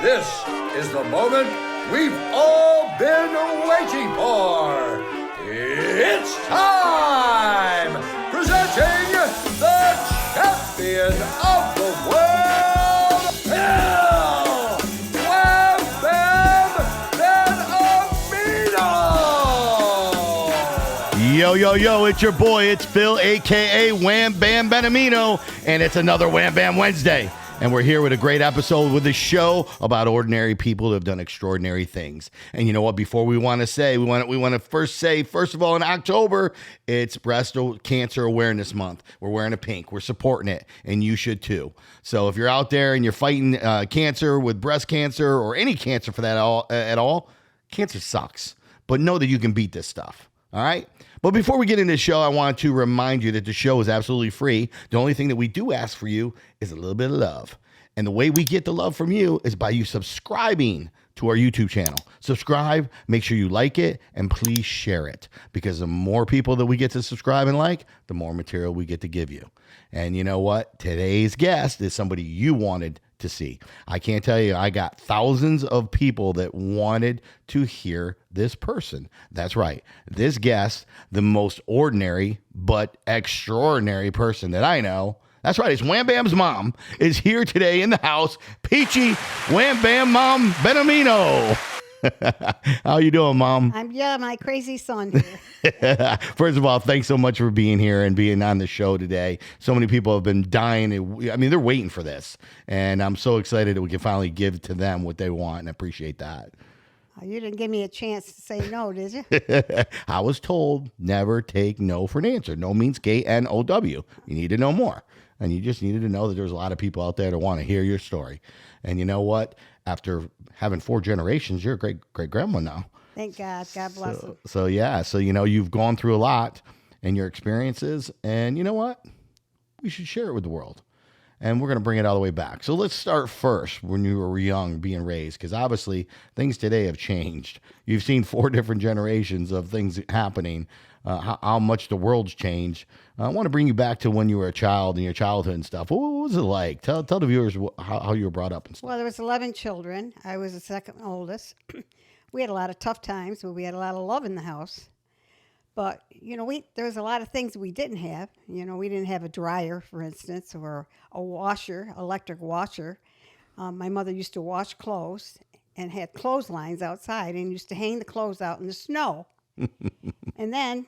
This is the moment we've all been waiting for. It's time! Presenting the champion of the world, WamBam Beniamino! Yo, it's your boy, it's Phil, a.k.a. WamBam Beniamino, and it's another WamBam Wednesday. And we're here with a great episode with a show about ordinary people who have done extraordinary things. And you know what? Before we want to first of all, in October, it's Breast Cancer Awareness Month. We're wearing a pink. We're supporting it, and you should too. So if you're out there and you're fighting cancer with breast cancer or any cancer for that at all, cancer sucks. But know that you can beat this stuff. All right? But before we get into the show, I want to remind you that the show is absolutely free. The only thing that we do ask for you is a little bit of love. And the way we get the love from you is by you subscribing to our YouTube channel. Subscribe, make sure you like it, and please share it. Because the more people that we get to subscribe and like, the more material we get to give you. And you know what? Today's guest is somebody you wanted to see. I can't tell you, I got thousands of people that wanted to hear this person. That's right. This guest, the most ordinary but extraordinary person that I know. That's right. It's WamBam's mom is here today in the house. Peachy, WamBam Mom Beniamino. How you doing, Mom? My crazy son here. First of all, thanks so much for being here and being on the show today. So many people have been dying. I mean, they're waiting for this. And I'm so excited that we can finally give to them what they want, and I appreciate that. You didn't give me a chance to say no, did you? I was told never take no for an answer. No means K-N-O-W. You need to know more. And you just needed to know that there's a lot of people out there that want to hear your story. And you know what? After having 4 generations, you're a great-grandma now. Thank God. God bless him. So you've gone through a lot in your experiences. And you know what? We should share it with the world. And we're going to bring it all the way back. So let's start first when you were young being raised, because obviously things today have changed. You've seen 4 different generations of things happening, how much the world's changed. I want to bring you back to when you were a child and your childhood and stuff. What was it like? Tell the viewers how you were brought up and stuff. Well, there was 11 children. I was the second oldest. We had a lot of tough times, but we had a lot of love in the house. But, there was a lot of things we didn't have. We didn't have a dryer, for instance, or a washer, electric washer. My mother used to wash clothes and had clotheslines outside and used to hang the clothes out in the snow. And then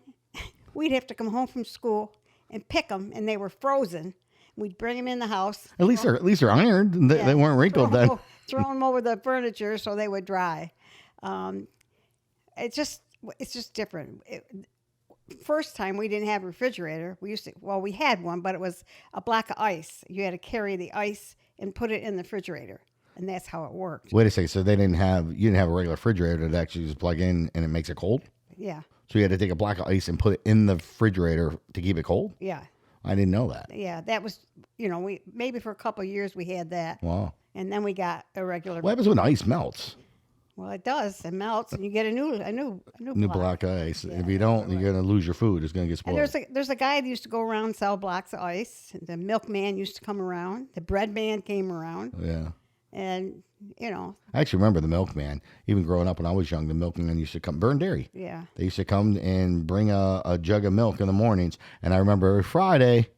we'd have to come home from school and pick them, and they were frozen. We'd bring them in the house. At least they're ironed. And they weren't wrinkled then. Throw them over the furniture so they would dry. It's just different. First time we didn't have a refrigerator. We had one, but it was a block of ice. You had to carry the ice and put it in the refrigerator, and that's how it worked. Wait a second. So you didn't have a regular refrigerator that actually just plug in and it makes it cold? Yeah. So you had to take a block of ice and put it in the refrigerator to keep it cold? Yeah. I didn't know that. Yeah, that was, we maybe for a couple of years we had that. Wow. And then we got a regular. What happens when ice melts? Well, it does. It melts, and you get a new block of ice. Yeah, if you don't, you're gonna lose your food. It's gonna get spoiled. And there's a guy that used to go around and sell blocks of ice. The milkman used to come around. The bread man came around. Yeah. And I actually remember the milkman. Even growing up when I was young, the milkman used to come. Burn Dairy. Yeah. They used to come and bring a jug of milk in the mornings. And I remember every Friday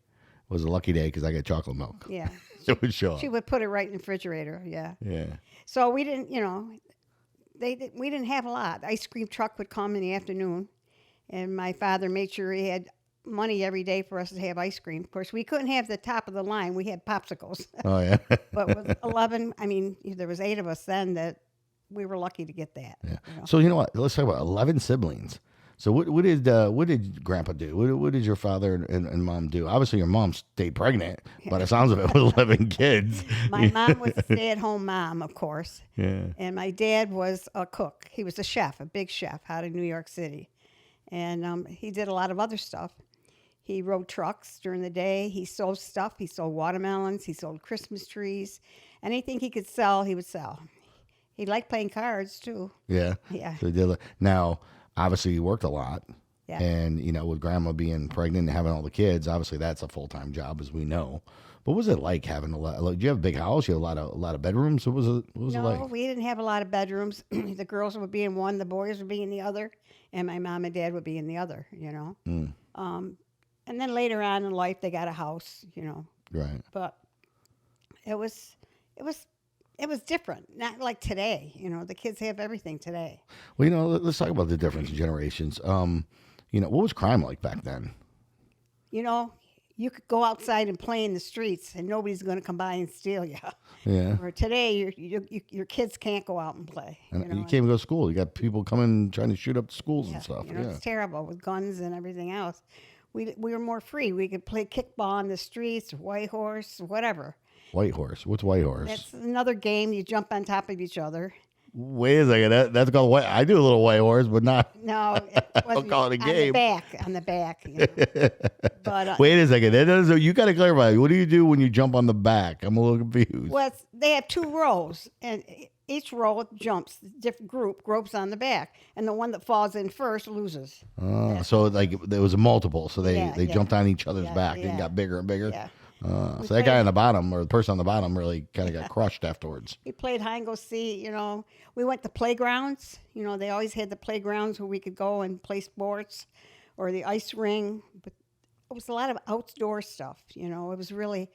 was a lucky day because I got chocolate milk. Yeah. It would show up. She would put it right in the refrigerator. Yeah. Yeah. So we didn't, we didn't have a lot. The ice cream truck would come in the afternoon, and my father made sure he had money every day for us to have ice cream. Of course, we couldn't have the top of the line. We had popsicles. Oh, yeah. But with 11, there was 8 of us then that we were lucky to get that. Yeah. So you know what? Let's talk about 11 siblings. So what did Grandpa do? What did your father and Mom do? Obviously, your mom stayed pregnant, by the sounds of it, with 11 kids. My mom was a stay-at-home mom, of course. Yeah. And my dad was a cook. He was a chef, a big chef out of New York City. And he did a lot of other stuff. He rode trucks during the day. He sold stuff. He sold watermelons. He sold Christmas trees. Anything he could sell, he would sell. He liked playing cards, too. Yeah. Yeah. So now, obviously, he worked a lot. Yeah. And, with Grandma being pregnant and having all the kids, obviously that's a full-time job, as we know. What was it like having a lot? Like, do you have a big house? You have a lot of bedrooms. What was it No, like? we didn't have a lot of bedrooms. The girls would be in one, the boys would be in the other, and my mom and dad would be in the other. And then later on in life, they got a house. Right. But it was it was it was different. Not like today. The kids have everything today. Well, let's talk about the difference in generations. What was crime like back then? You know, you could go outside and play in the streets, and nobody's going to come by and steal you. Yeah. Or today, your kids can't go out and play. And you can't even go to school. You got people coming trying to shoot up schools and stuff. It's terrible with guns and everything else. We were more free. We could play kickball on the streets, white horse, whatever. White horse. What's white horse? That's another game. You jump on top of each other. Wait a second. That's called white. I do a little white horse, but not. No, it wasn't. call it a game. On the back. But wait a second. You got to clarify. What do you do when you jump on the back? I'm a little confused. well, they have 2 rows, and each row jumps. Different groups on the back, and the one that falls in first loses. So like there was a multiple. So they jumped on each other's back and yeah. got bigger and bigger. Yeah. So that guy on the bottom, or the person on the bottom, really kind of got crushed afterwards. We played hide and go seek. We went to playgrounds. They always had the playgrounds where we could go and play sports, or the ice ring. But it was a lot of outdoor stuff. It was really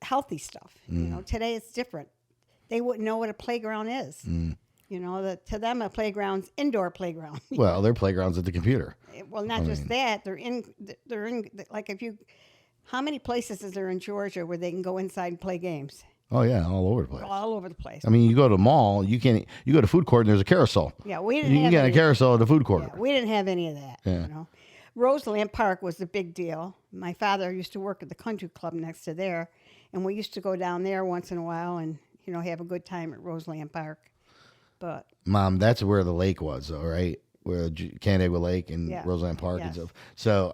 healthy stuff. Today it's different. They wouldn't know what a playground is. To them a playground's indoor playground. Well, their playground's at the computer. Well, not just that. They're in like if you. How many places is there in Georgia where they can go inside and play games? Oh yeah, all over the place. All over the place. I mean, you go to the mall, you go to food court, and there's a carousel. Yeah, we didn't. You can get a carousel at the food court. Yeah, we didn't have any of that. Yeah. Roseland Park was a big deal. My father used to work at the country club next to there, and we used to go down there once in a while and have a good time at Roseland Park. But Mom, that's where the lake was, all right? Where Canandaigua Lake and Roseland Park and stuff. So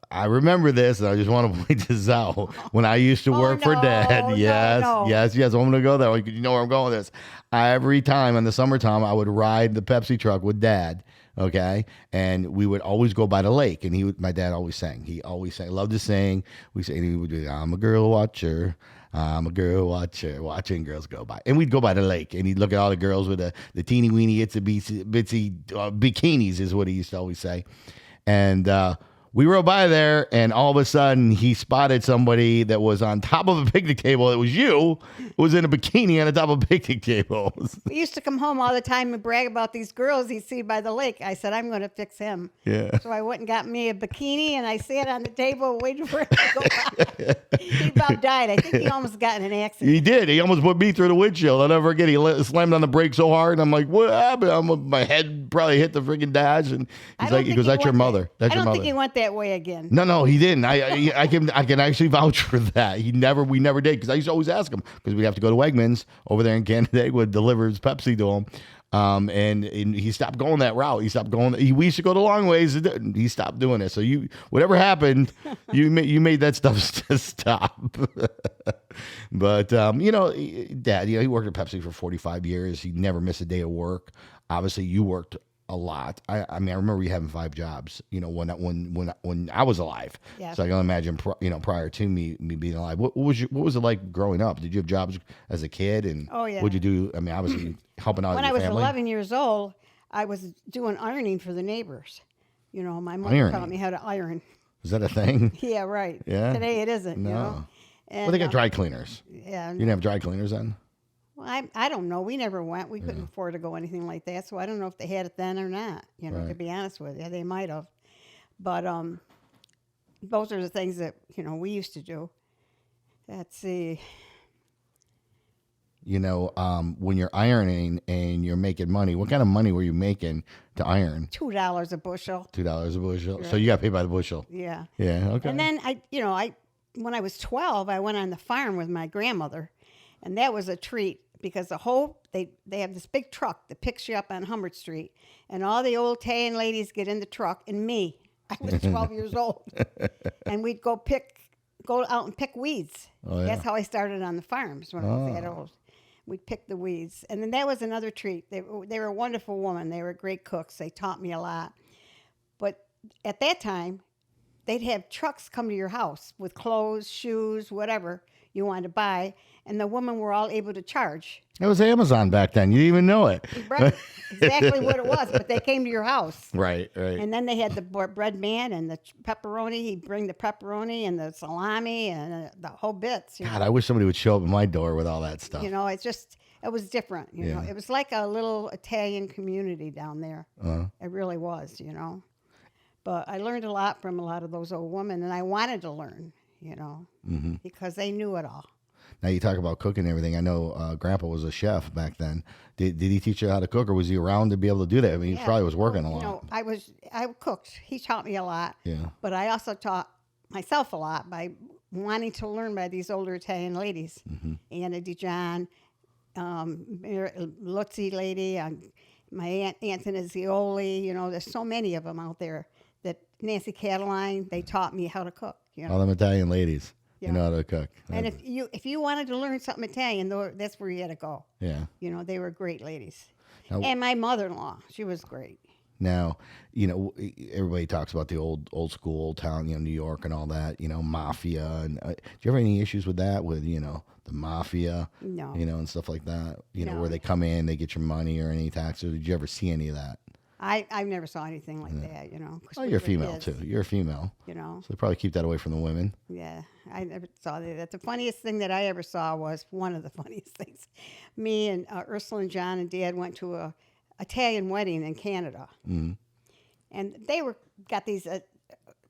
I remember this, and I just want to point this out. When I used to work for Dad, yes, I'm going to go there. You know where I'm going with this. Every time in the summertime, I would ride the Pepsi truck with Dad, okay? And we would always go by the lake, and my dad always sang. He always sang. Loved to sing. He would do, I'm a girl watcher. I'm a girl watcher, watching girls go by. And we'd go by the lake, and he'd look at all the girls with the teeny weeny itsy bitsy bikinis, is what he used to always say. And we rode by there, and all of a sudden, he spotted somebody that was on top of a picnic table. It was you, who was in a bikini on the top of a picnic table. We used to come home all the time and brag about these girls he'd see by the lake. I said, I'm going to fix him. Yeah. So I went and got me a bikini, and I sat on the table waiting for him to go by. He about died. I think he almost got in an accident. He did. He almost put me through the windshield. I'll never forget. He slammed on the brake so hard, and I'm like, what happened? My head probably hit the freaking dash, and he goes, that's your mother. That's your mother. I don't think he went that way again. No, he didn't. I can actually vouch for that. We never did, because I used to always ask him, because we'd have to go to Wegmans over there in Canandaigua, deliver his Pepsi to him. And he stopped going that route. He stopped going. We used to go the long ways. He stopped doing it. So whatever happened, you made that stuff stop. But Dad, he worked at Pepsi for 45 years. He never missed a day of work. Obviously, you worked a lot. I remember you having 5 jobs, when I was alive. Yeah. So I can imagine, prior to me being alive. What was it like growing up? Did you have jobs as a kid? And oh yeah. What'd you do? I mean, obviously helping out when your I was family. 11 years old, I was doing ironing for the neighbors. My mother taught me how to iron. Is that a thing? Yeah, right. Yeah. Today it isn't. No. And, Well, they got dry cleaners. Yeah. You didn't have dry cleaners then? Well, I don't know. We never went. We couldn't afford to go anything like that. So I don't know if they had it then or not. Right. To be honest with you, they might have. But those are the things that we used to do. Let's see. When you're ironing and you're making money, what kind of money were you making to iron? $2 a bushel. $2 a bushel. Right. So you got paid by the bushel. Yeah. Yeah. Okay. And then when I was 12, I went on the farm with my grandmother, and that was a treat because they have this big truck that picks you up on Humbert Street, and all the old tan ladies get in the truck, and me, I was 12 years old, and we'd go out and pick weeds. Oh, yeah. That's how I started on the farms when I was that old. We'd pick the weeds, and then that was another treat. They were a wonderful woman. They were great cooks. They taught me a lot, but at that time, they'd have trucks come to your house with clothes, shoes, whatever you wanted to buy, and the women were all able to charge. It was Amazon back then. You didn't even know it. Right, exactly what it was, but they came to your house. Right. And then they had the bread man and the pepperoni. He'd bring the pepperoni and the salami and the whole bits. God, I wish somebody would show up at my door with all that stuff. You know, it was different. You know, it was like a little Italian community down there. It really was, you know. But I learned a lot from a lot of those old women, and I wanted to learn, you know, because they knew it all. Now you talk about cooking and everything. I know Grandpa was a chef back then. Did he teach you how to cook, or was he around to be able to do that? I mean, he probably was working a lot. No, I cooked. He taught me a lot. Yeah. But I also taught myself a lot by wanting to learn by these older Italian ladies. Anna DiGion, Luzzi lady, my Aunt Antonizzioli. You know, there's so many of them out there. That Nancy Cataline, they taught me how to cook. You know? All them Italian ladies. You know how to cook. And if you wanted to learn something Italian, that's where you had to go. Yeah. You know, they were great ladies. Now, and my mother-in-law, she was great. Now, you know, everybody talks about the old school, old town, you know, New York and all that, you know, mafia. And do you have any issues with that, with, you know, the mafia? No. You know, and stuff like that? You know, No. where they come in, they get your money or any taxes. Did you ever see any of that? I never saw anything like that, you know. 'Cause Oh, we you're were female, kids, too. You're a female. You know. So they probably keep that away from the women. Yeah, I never saw that. The funniest thing that I ever saw was one of the funniest things. Me and Ursula and John and Dad went to a Italian wedding in Canada. And they got these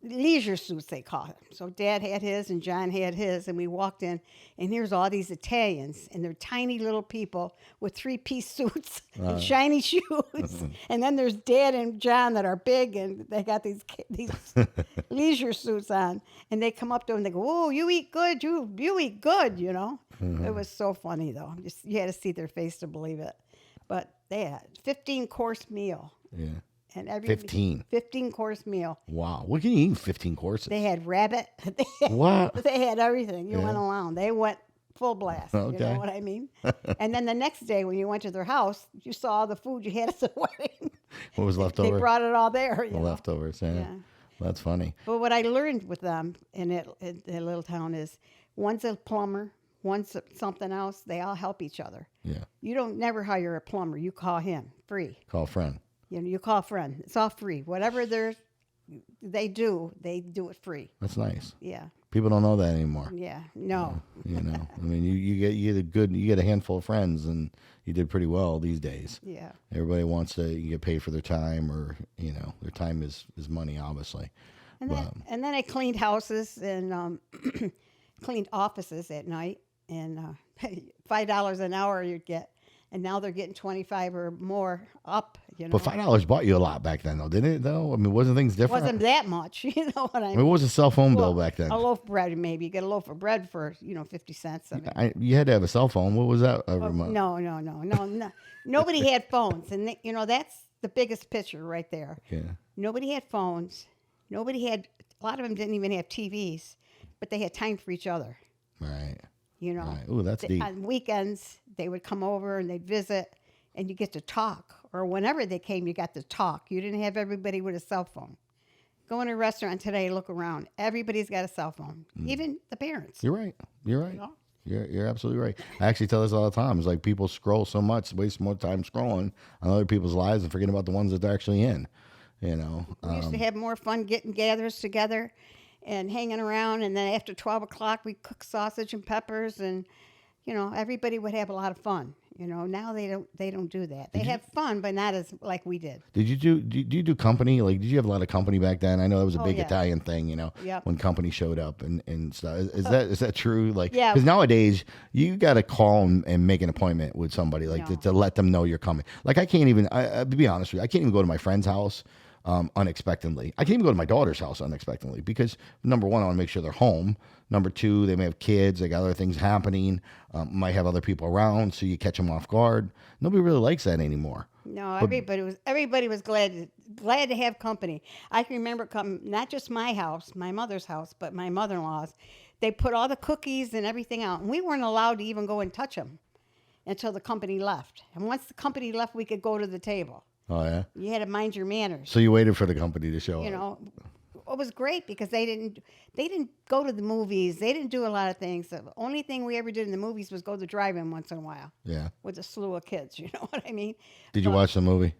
leisure suits, they call it. So Dad had his and John had his, and we walked in, and here's all these Italians, and they're tiny little people with three-piece suits and shiny shoes. And then there's Dad and John that are big, and they got these leisure suits on, and they come up to them and they go, "Oh, you eat good, you eat good," you know. It was so funny though. You had to see their face to believe it. But they had 15-course meal. Yeah. And 15-course meal. Wow. What can you eat in 15 courses? They had rabbit. What? They had everything. You went around. They went full blast. Okay. You know what I mean? And then the next day when you went to their house, you saw all the food you had at the wedding. What was left They over? brought it all there. The leftovers. Yeah. Yeah. That's funny. But what I learned with them in that little town is one's a plumber, one's something else. They all help each other. Yeah. You don't never hire a plumber. You call him free. Call a friend. You know, you call a friend. It's all free. Whatever they do it free. That's nice. Yeah. People don't know that anymore. Yeah. No. You know, I mean, you get a handful of friends, and you did pretty well these days. Yeah. Everybody wants to get paid for their time, or you know, their time is money, obviously. And then I cleaned houses and cleaned offices at night, and $5 an hour you'd get. And now they're getting 25 or more up, you know. But $5 bought you a lot back then, though, didn't it? Though I mean, wasn't things different? Wasn't that much, you know what I mean? What was a cell phone bill back then? A loaf of bread, maybe. You get a loaf of bread for 50 cents. I mean, You had to have a cell phone. What was that every month? No. Nobody had phones, and that's the biggest picture right there. Yeah. Nobody had phones. A lot of them didn't even have TVs, but they had time for each other. Right. You know. Right. Ooh, that's deep. On weekends, they would come over and they'd visit, and you get to talk. Or whenever they came, you got to talk. You didn't have everybody with a cell phone. Go in a restaurant today, look around. Everybody's got a cell phone, even the parents. You're right. You're right. You know? You're absolutely right. I actually tell this all the time. It's like people scroll so much, waste more time scrolling on other people's lives and forgetting about the ones that they're actually in. You know. We used to have more fun getting gathers together and hanging around, and then after 12 o'clock, we'd cook sausage and peppers, and, everybody would have a lot of fun. Now they don't do that. They have fun, but not as like we did. Did you do company? Like, did you have a lot of company back then? I know that was a big yeah. Italian thing, Yep. when company showed up and stuff. Is that true? Like, Yeah. because nowadays you got to call and make an appointment with somebody, like No. to let them know you're coming. Like, I can't even, to be honest with you, I can't even go to my friend's house unexpectedly. I can't even go to my daughter's house unexpectedly because, number one, I want to make sure they're home. Number two, they may have kids. They got other things happening. Might have other people around, so you catch them off guard. Nobody really likes that anymore. No, everybody was glad to have company. I can remember coming, not just my house, my mother's house, but my mother-in-law's. They put all the cookies and everything out, and we weren't allowed to even go and touch them until the company left. And once the company left, we could go to the table. Oh, yeah? You had to mind your manners. So you waited for the company to show up. it was great because they didn't go to the movies. They didn't do a lot of things. The only thing we ever did in the movies was go to the drive-in once in a while. Yeah. With a slew of kids, you know what I mean? Did you watch the movie?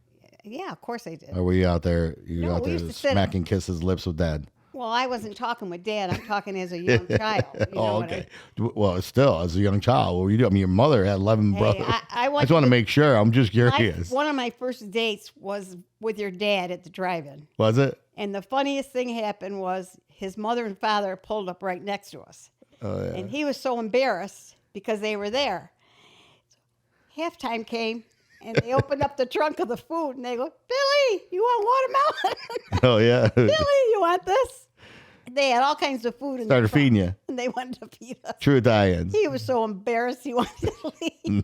Yeah, of course I did. Or were you out there? No, we used to sit- smacking kisses lips with Dad? Well, I wasn't talking with Dad. I'm talking as a young child. You know Oh, what okay. Well, still, as a young child, what were you doing? I mean, your mother had 11 brothers. I just want to make sure. I'm just curious. One of my first dates was with your dad at the drive-in. Was it? And the funniest thing happened was his mother and father pulled up right next to us. Oh, yeah. And he was so embarrassed because they were there. Halftime came, and they opened up the trunk of the food, and they go, Billy, you want watermelon? Oh, yeah. Billy, you want this? They had all kinds of food in Started the trunk, feeding you. and they wanted to feed us. True Italians. He was so embarrassed he wanted to leave.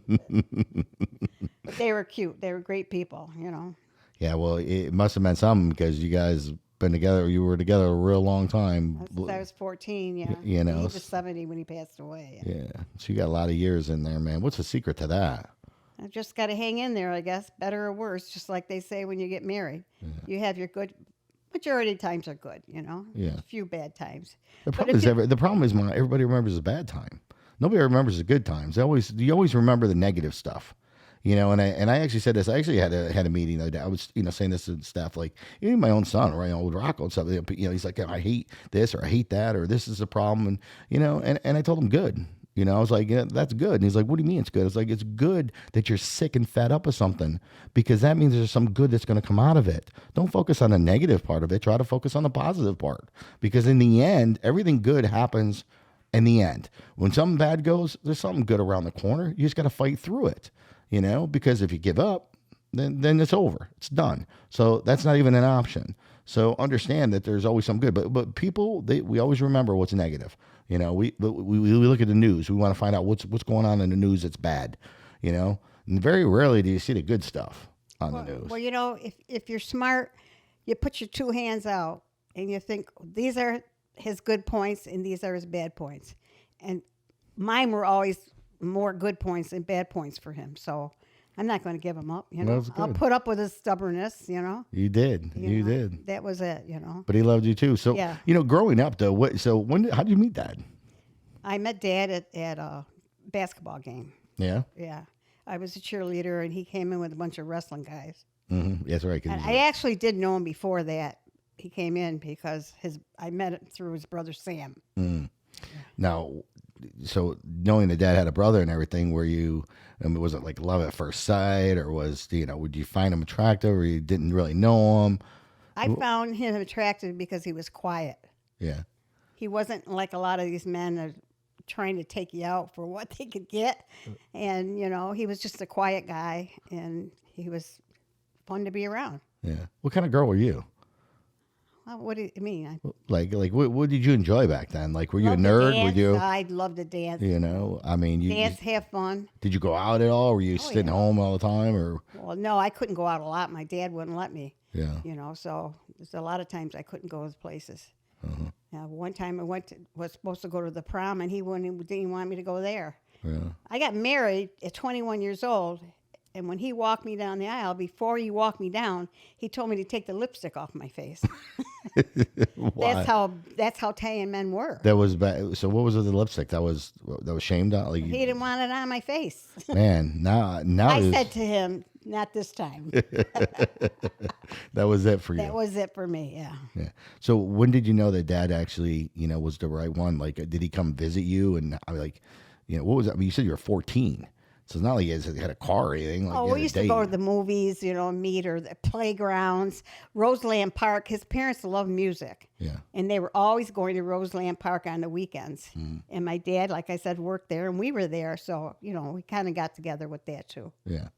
But they were cute. They were great people, you know. Yeah, well, it must have meant something because you guys been together. You were together a real long time. Since I was 14, yeah. You know. He was 70 when he passed away. Yeah. So you got a lot of years in there, man. What's the secret to that? I just got to hang in there, I guess, better or worse, just like they say when you get married. Yeah. You have your good, majority of times are good, you know. Yeah. A few bad times. The problem is everybody remembers the bad time. Nobody remembers the good times. You always remember the negative stuff. You know, and I actually said this. I actually had a meeting the other day. I was, saying this to the staff, like, even my own son, right, with Rocco and stuff. He's like, I hate this or I hate that or this is a problem, and I told him good. I was like, yeah, that's good. And he's like, what do you mean it's good? It's like, it's good that you're sick and fed up with something because that means there's some good that's going to come out of it. Don't focus on the negative part of it. Try to focus on the positive part because in the end, everything good happens in the end. When something bad goes, there's something good around the corner. You just got to fight through it, because if you give up, then it's over. It's done. So that's not even an option. So understand that there's always some good, but people, we always remember what's negative. We look at the news. We want to find out what's going on in the news that's bad, and very rarely do you see the good stuff on the news. Well, if you're smart, you put your two hands out and you think these are his good points and these are his bad points. And mine were always more good points than bad points for him. So I'm not going to give him up, I'll put up with his stubbornnness, You did. You did. That was it, But he loved you too. So, yeah. Growing up though, how did you meet Dad? I met Dad at a basketball game. Yeah? Yeah. I was a cheerleader and he came in with a bunch of wrestling guys. Mm-hmm. That's right. And I actually did know him before that. He came in because I met him through his brother Sam. Mm. Yeah. Now, so knowing that Dad had a brother and everything, was it like love at first sight, or would you find him attractive, or you didn't really know him? I found him attractive because he was quiet. Yeah. He wasn't like a lot of these men that are trying to take you out for what they could get. And, he was just a quiet guy, and he was fun to be around. Yeah. What kind of girl were you? Well, what do you mean? Like what did you enjoy back then? Like, were you a nerd? Were you? I'd love to dance. Dance, have fun. Did you go out at all? Were you sitting home all the time, or? Well, no, I couldn't go out a lot. My dad wouldn't let me. Yeah. So there's a lot of times I couldn't go to places. Uh-huh. One time I was supposed to go to the prom, and he didn't want me to go there. Yeah. I got married at 21 years old. And when he walked me down the aisle, before he walked me down, he told me to take the lipstick off my face. That's how Italian men were. That was bad. So what was with the lipstick? That was shamed on. Like, he didn't want it on my face. Man, now I said to him, "Not this time." That was it for you. That was it for me. Yeah. Yeah. So when did you know that Dad actually, was the right one? Like, did he come visit you? And what was that? I mean, you said you were 14. So it's not like he had a car or anything. Like, we used to go to the movies, meet or the playgrounds, Roseland Park. His parents loved music. Yeah. And they were always going to Roseland Park on the weekends. Mm. And my dad, like I said, worked there and we were there. So, we kind of got together with that too. Yeah.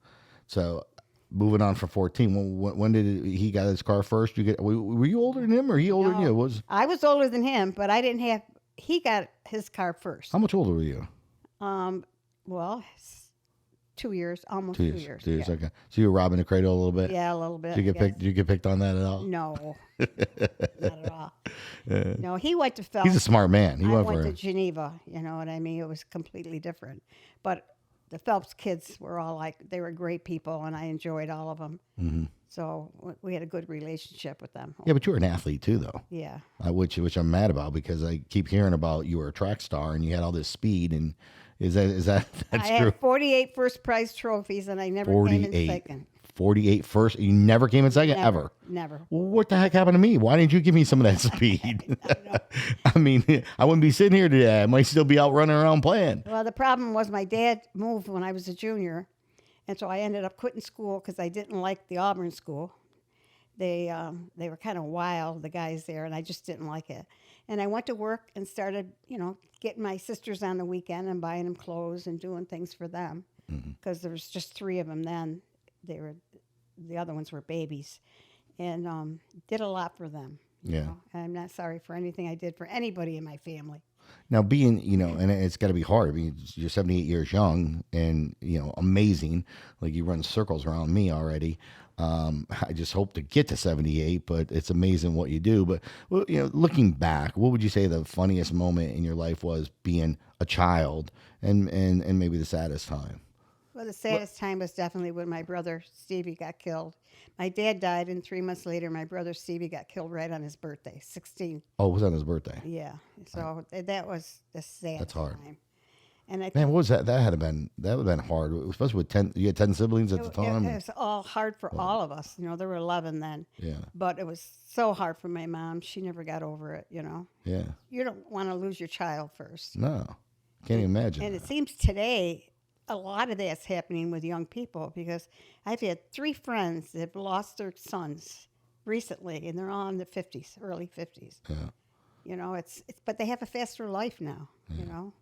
So moving on from 14, when did he got his car first? Were you older than him or he older than you? I was older than him, but he got his car first. How much older were you? Well, 2 years, almost 2 years. 2 years. 2 years, yeah. okay. So you were robbing the cradle a little bit? Yeah, a little bit. Did you get picked on that at all? No, not at all. No, he went to Phelps. He's a smart man. I went to Geneva. You know what I mean? It was completely different. But the Phelps kids were all like, they were great people, and I enjoyed all of them. Mm-hmm. So we had a good relationship with them. Yeah, but you were an athlete too, though. Yeah. Which I'm mad about because I keep hearing about you were a track star and you had all this speed. And that's I true? had 48 first prize trophies, and I never came in second. 48 first. You never came in second ever. Never. Well, what the heck happened to me? Why didn't you give me some of that speed? I mean, I wouldn't be sitting here today. I might still be out running around playing. Well, the problem was my dad moved when I was a junior, and so I ended up quitting school because I didn't like the Auburn school. They were kind of wild, the guys there, and I just didn't like it. And I went to work and started, getting my sisters on the weekend and buying them clothes and doing things for them because there was just 3 of them then. The other ones were babies, and did a lot for them. Yeah. I'm not sorry for anything I did for anybody in my family. Now, being, and it's got to be hard. I mean, you're 78 years young and, amazing. Like, you run circles around me already. I just hope to get to 78, but it's amazing what you do. But, looking back, what would you say the funniest moment in your life was being a child and maybe the saddest time? Well, the saddest time was definitely when my brother Stevie got killed. My dad died, and 3 months later, my brother Stevie got killed right on his birthday, 16. Oh, it was on his birthday? Yeah. So that was the saddest That's hard. time. And Man, what was that? That would have been hard, especially with 10. You had 10 siblings at the time. It was all hard for all of us. There were 11 then. Yeah. But it was so hard for my mom. She never got over it, Yeah. You don't want to lose your child first. No. Can't even imagine. And it seems today a lot of that's happening with young people because I've had 3 friends that have lost their sons recently, and they're all in the 50s, early 50s. Yeah. It's but they have a faster life now, Well,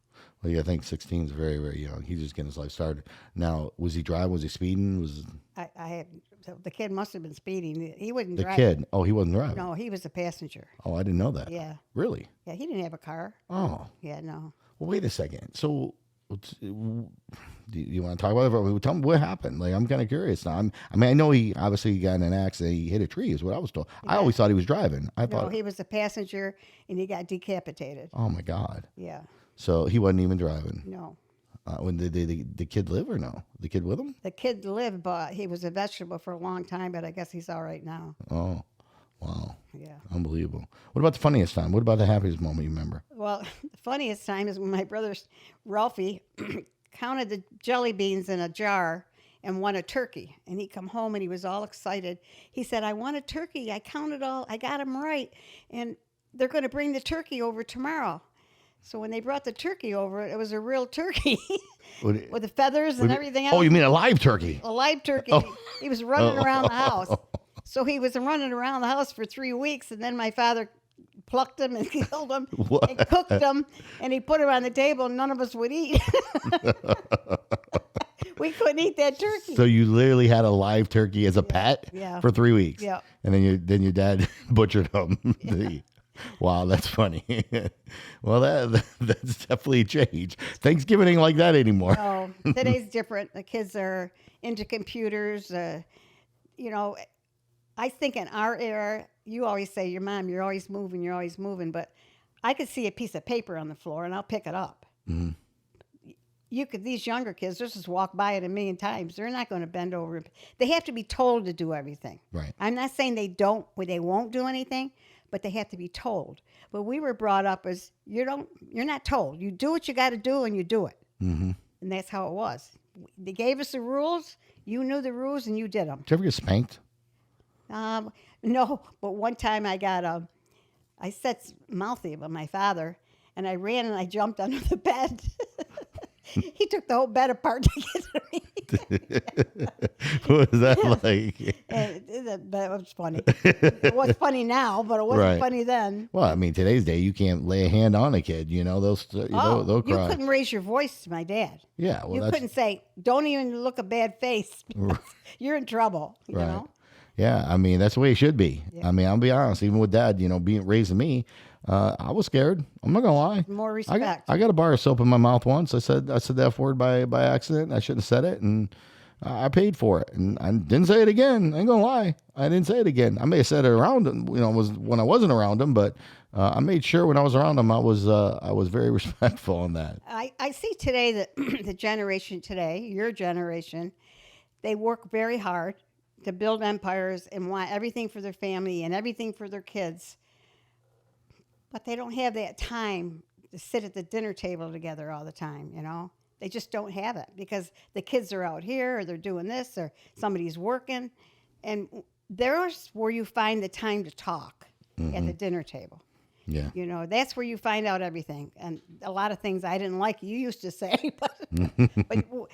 yeah, I think 16 is very, very young. He's just getting his life started. Now, was he driving? Was he speeding? The kid must have been speeding. He wouldn't The drive. kid? Oh, he wasn't driving? No, he was a passenger. Oh, I didn't know that. Yeah. Really? Yeah, he didn't have a car. Oh. Yeah, no. Well, wait a second. So, do you want to talk about it? Tell me what happened. Like, I'm kind of curious now. I know he obviously got in an accident. He hit a tree, is what I was told. Yeah. I always thought he was driving. No, he was a passenger, and he got decapitated. Oh my God. Yeah. So he wasn't even driving. No. When did the kid live or no? The kid with him? The kid lived, but he was a vegetable for a long time. But I guess he's all right now. Oh, wow. Yeah. Unbelievable. What about the funniest time? What about the happiest moment you remember? Well, the funniest time is when my brother Ralphie counted the jelly beans in a jar and won a turkey. And he come home and he was all excited. He said, "I won a turkey. I counted all. I got them right. And they're going to bring the turkey over tomorrow." So when they brought the turkey over, it was a real turkey with the feathers and everything else. Oh, you mean a live turkey? A live turkey. Oh. He was running around the house. So he was running around the house for 3 weeks, and then my father plucked him and killed him and cooked him, and he put him on the table, and none of us would eat. We couldn't eat that turkey. So you literally had a live turkey as a pet for 3 weeks. Yeah. And then your dad butchered them. Yeah. Wow, that's funny. Well, that's definitely changed. Thanksgiving ain't like that anymore. No, today's different. The kids are into computers. I think in our era, you always say, your mom, you're always moving. But I could see a piece of paper on the floor, and I'll pick it up. Mm-hmm. These younger kids, they'll just walk by it a million times. They're not going to bend over. They have to be told to do everything. Right. I'm not saying they won't do anything, but they have to be told. But we were brought up as you're not told. You do what you got to do, and you do it. Mm-hmm. And that's how it was. They gave us the rules. You knew the rules, and you did them. Did you ever get spanked? No, but one time I said mouthy about my father, and I ran and I jumped under the bed. He took the whole bed apart to get to me. What was that like? That was funny. It was funny now, but it wasn't funny then. Well, I mean, today's day, you can't lay a hand on a kid. They'll cry. You couldn't raise your voice to my dad. Yeah, well, you couldn't say, "Don't even look a bad face." You're in trouble. You know. Yeah, I mean, that's the way it should be. Yeah. I mean, I'll be honest. Even with Dad, being raising me, I was scared. I'm not gonna lie. More respect. I got a bar of soap in my mouth once. I said the F word by accident. I shouldn't have said it, and I paid for it, and I didn't say it again. I ain't gonna lie, I didn't say it again. I may have said it around him, was when I wasn't around him, but I made sure when I was around him, I was very respectful on that. I see today that the generation today, your generation, they work very hard to build empires and want everything for their family and everything for their kids, but they don't have that time to sit at the dinner table together all the time. They just don't have it because the kids are out here or they're doing this or somebody's working. And there's where you find the time to talk at the dinner table. Yeah. That's where you find out everything. And a lot of things I didn't like you used to say, but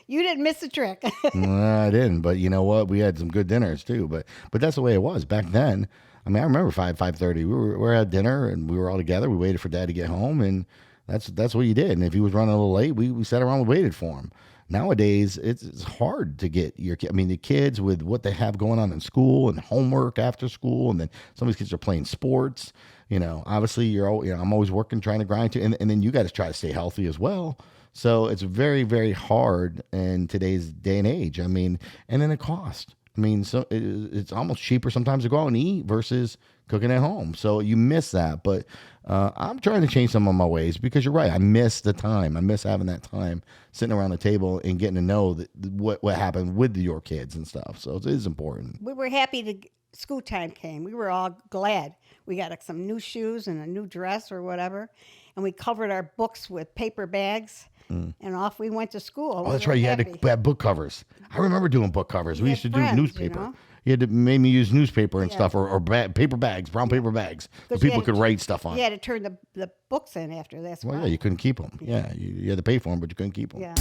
you didn't miss a trick. I didn't, but you know what? We had some good dinners too. But that's the way it was back then. I mean, I remember 5:30. We were at dinner and we were all together. We waited for Dad to get home, and that's what you did. And if he was running a little late, we sat around and waited for him. Nowadays, it's hard to get your kid. I mean, the kids with what they have going on in school and homework after school, and then some of these kids are playing sports. Obviously, I'm always working, trying to grind too, and then you got to try to stay healthy as well. So it's very, very hard in today's day and age. I mean, and then the cost. I mean, so it's almost cheaper sometimes to go out and eat versus cooking at home. So you miss that. But I'm trying to change some of my ways because you're right. I miss the time. I miss having that time sitting around the table and getting to know what happened with your kids and stuff. So it is important. We were happy school time came. We were all glad. We got some new shoes and a new dress or whatever. And we covered our books with paper bags. And off we went to school. Oh, that's right. You had to have book covers. I remember doing book covers. We used to do newspaper. You had to make me use newspaper and stuff, or paper bags, brown paper bags, so people could write stuff on. You had to turn the books in after. That's why. Yeah, you couldn't keep them. Yeah, you had to pay for them, but you couldn't keep them. Yeah.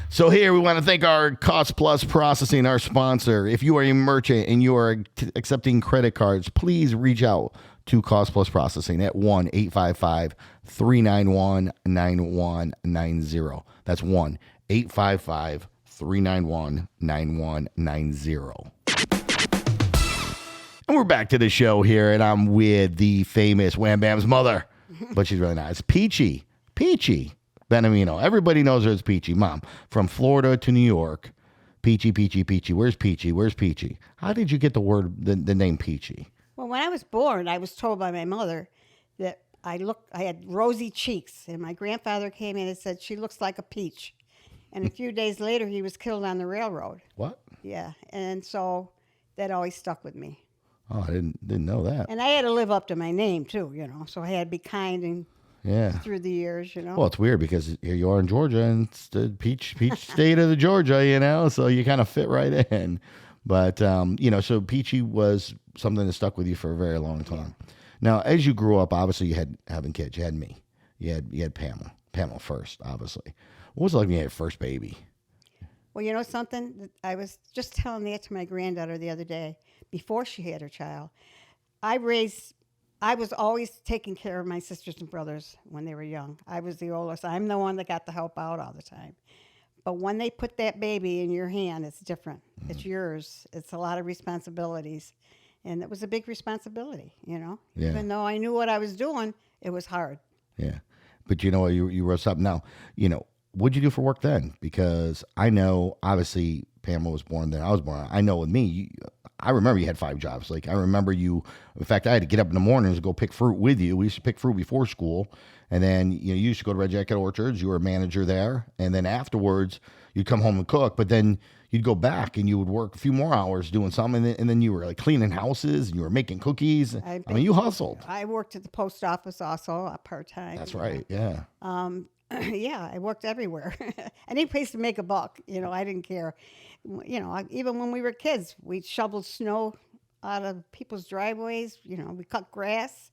So here we want to thank our Cost Plus Processing, our sponsor. If you are a merchant and you are accepting credit cards, please reach out to Cost Plus Processing at 1-855-391-9190. That's 1-855-391-9190. And we're back to the show here, and I'm with the famous WamBam's mother, but she's really nice. Peachy Beniamino. Everybody knows her as Peachy. Mom, from Florida to New York. Peachy. Where's Peachy? How did you get the name Peachy? Well, when I was born, I was told by my mother that I had rosy cheeks, and my grandfather came in and said, "She looks like a peach." And a few days later, he was killed on the railroad. What? Yeah, and so that always stuck with me. Oh, I didn't know that. And I had to live up to my name too, so I had to be kind and through the years, Well, it's weird because here you are in Georgia, and it's the peach state of the Georgia, so you kind of fit right in. But, so Peachy was something that stuck with you for a very long time. Yeah. Now, as you grew up, obviously you had having kids. You had me. You had Pamela first, obviously. What was it like when you had your first baby? Well, you know something? I was just telling that to my granddaughter the other day, before she had her child. I was always taking care of my sisters and brothers when they were young. I was the oldest. I'm the one that got to help out all the time. But when they put that baby in your hand, it's different. Mm-hmm. It's yours. It's a lot of responsibilities. And it was a big responsibility, Yeah. Even though I knew what I was doing, it was hard. Yeah. But you rose up. Now, what'd you do for work then? Because I know, obviously, Pamela was born then. I was born. I know with me, I remember you had 5 jobs. Like, I remember you, in fact, I had to get up in the mornings to go pick fruit with you. We used to pick fruit before school. And then, you used to go to Red Jacket Orchards. You were a manager there. And then afterwards, you'd come home and cook. But then you'd go back and you would work a few more hours doing something. And then you were like cleaning houses and you were making cookies. I mean, you hustled. I worked at the post office also, part-time. That's right, yeah. Yeah, I worked everywhere. Any place to make a buck, I didn't care. Even when we were kids, we shoveled snow out of people's driveways. We cut grass.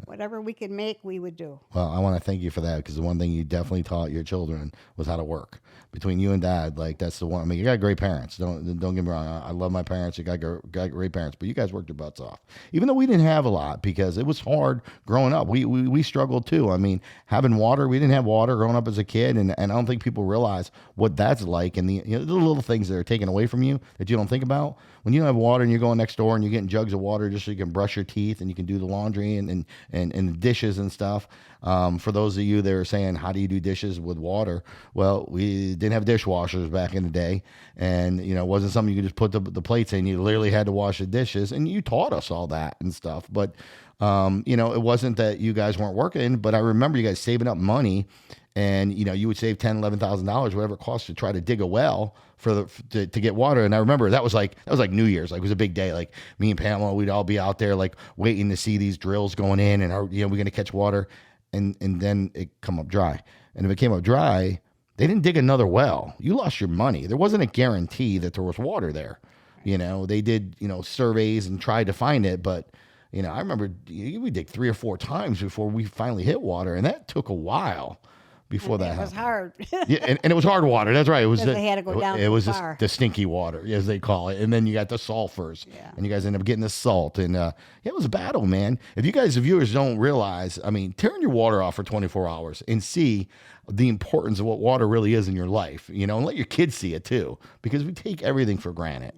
Whatever we could make, we would do. Well, I want to thank you for that, because the one thing you definitely taught your children was how to work. Between you and Dad, that's the one. I mean, you got great parents. Don't get me wrong. I love my parents. You got great parents, but you guys worked your butts off. Even though we didn't have a lot, because it was hard growing up. We struggled too. I mean, having water, we didn't have water growing up as a kid, and I don't think people realize what that's like, and the little things that are taken away from you that you don't think about. When you don't have water and you're going next door and you're getting jugs of water just so you can brush your teeth and you can do the laundry, and and the dishes and stuff. For those of you that are saying, how do you do dishes with water? Well, we didn't have dishwashers back in the day, and it wasn't something you could just put the plates in. You literally had to wash the dishes, and you taught us all that and stuff. But it wasn't that you guys weren't working, but I remember you guys saving up money, and you would save $10,000, $11,000, whatever it costs to try to dig a well to get water. And I remember that was like New Year's. Like, it was a big day. Like, me and Pamela, we'd all be out there like waiting to see these drills going in, and we're going to catch water. And then it come up dry. And if it came up dry, they didn't dig another well. You lost your money. There wasn't a guarantee that there was water there. They did, surveys and tried to find it. But, I remember we dig 3 or 4 times before we finally hit water. And that took a while before that happened. It was hard. Yeah, and it was hard water. That's right. It was they had to go down it was far. the stinky water, as they call it. And then you got the sulfurs. Yeah. And you guys end up getting the salt. And it was a battle, man. If you guys, the viewers, don't realize, turn your water off for 24 hours and see the importance of what water really is in your life, and let your kids see it too, because we take everything for granted,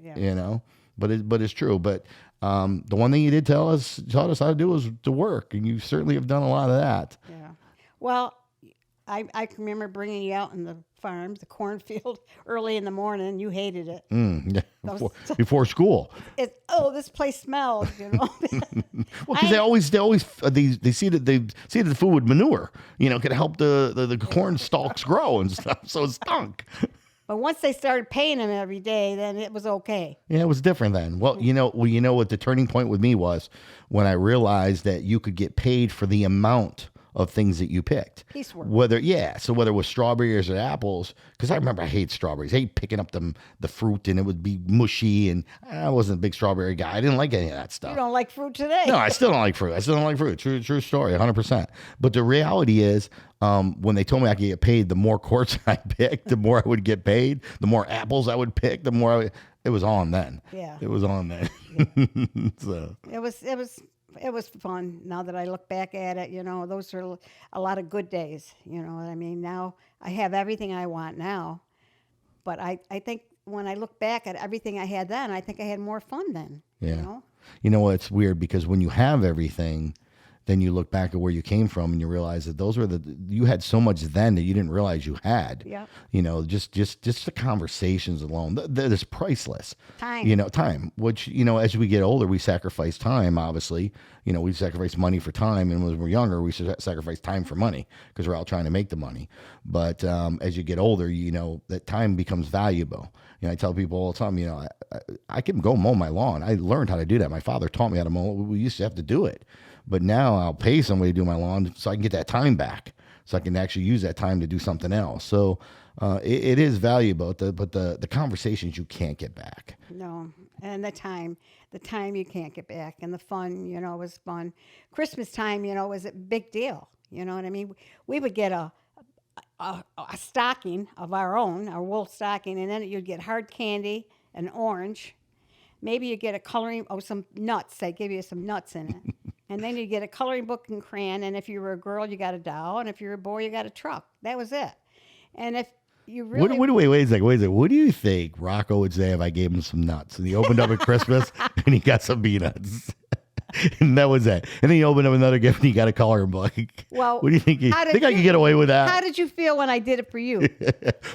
but it's true. But the one thing you did taught us how to do was to work, and you certainly have done a lot of that. Yeah. Well, I can remember bringing you out in the farm, the cornfield, early in the morning. You hated it. Yeah. Before school. This place smells, Well, because they see that the food with manure, could help the corn stalks grow and stuff. So it stunk. But once they started paying them every day, then it was okay. Yeah, it was different then. Well, you know what the turning point with me was when I realized that you could get paid for the amount of things that you picked. Piecework. Whether it was strawberries or apples, because I remember I hate strawberries. I hate picking up the fruit, and it would be mushy, and I wasn't a big strawberry guy. I didn't like any of that stuff. You don't like fruit today. No, I still don't like fruit. True story, 100%. But the reality is, when they told me I could get paid, the more quarts I picked, the more I would get paid. The more apples I would pick, the more it was on then. Yeah. It was on then. So. It was fun. Now that I look back at it, those are a lot of good days. You know what I mean? Now I have everything I want now, but I think when I look back at everything I had then, I think I had more fun then. Yeah. You know what? It's weird because when you have everything, then you look back at where you came from and you realize that you had so much then that you didn't realize you had. Yeah. Just the conversations alone, that is priceless. Time. Time, which, as we get older, we sacrifice time, obviously. We sacrifice money for time. And when we're younger, we sacrifice time for money because we're all trying to make the money. But as you get older, that time becomes valuable. I tell people all the time, I can go mow my lawn. I learned how to do that. My father taught me how to mow. We used to have to do it. But now I'll pay somebody to do my lawn so I can get that time back, so I can actually use that time to do something else. So it is valuable, but the conversations you can't get back. No, and the time you can't get back, and the fun, was fun. Christmas time, was a big deal. You know what I mean? We would get a stocking of our own, our wool stocking, and then you'd get hard candy, an orange. Maybe you get a coloring, some nuts. They give you some nuts in it. And then you get a coloring book and crayon. And if you were a girl, you got a doll. And if you were a boy, you got a truck. That was it. And if you really... Wait a second. What do you think Rocco would say if I gave him some nuts? And he opened up at Christmas and he got some peanuts. And that was it. And then he opened up another gift and he got a coloring book. Well, what do you think? I could get away with that? How did you feel when I did it for you?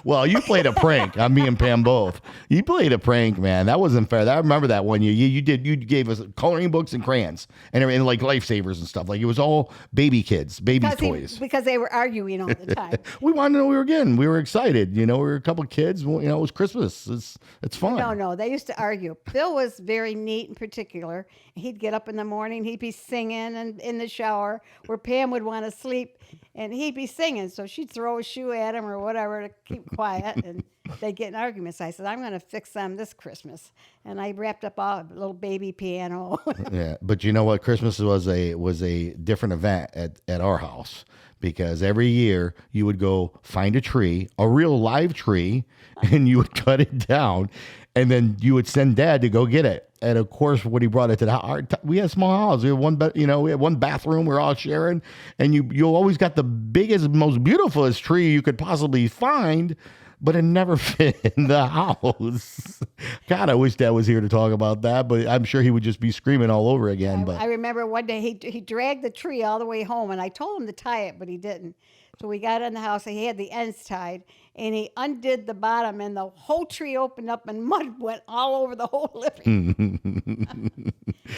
Well, you played a prank on me and Pam both. You played a prank, man. That wasn't fair. I remember that one year. You gave us coloring books and crayons and like lifesavers and stuff. Like, it was all baby kids, toys. Because they were arguing all the time. We wanted to know we were getting. We were excited. We were a couple of kids. It was Christmas. It's fun. No. They used to argue. Bill was very neat and particular. He'd get up in the morning. He'd be singing and in the shower where Pam would want to sleep, and he'd be singing. So she'd throw a shoe at him or whatever to keep quiet, and they'd get in arguments. I said, I'm going to fix them this Christmas. And I wrapped up a little baby piano. Yeah, but you know what? Christmas was a different event at our house, because every year you would go find a tree, a real live tree, and you would cut it down, and then you would send Dad to go get it. And of course, when he brought it to the house, we had a small house. We had one bathroom. We were all sharing, and you always got the biggest, most beautifulest tree you could possibly find. but it never fit in the house. God, I wish Dad was here to talk about that, but I'm sure he would just be screaming all over again. But I remember one day he dragged the tree all the way home, and I told him to tie it, but he didn't. So we got in the house, and he had the ends tied, and he undid the bottom, and the whole tree opened up, and mud went all over the whole living room.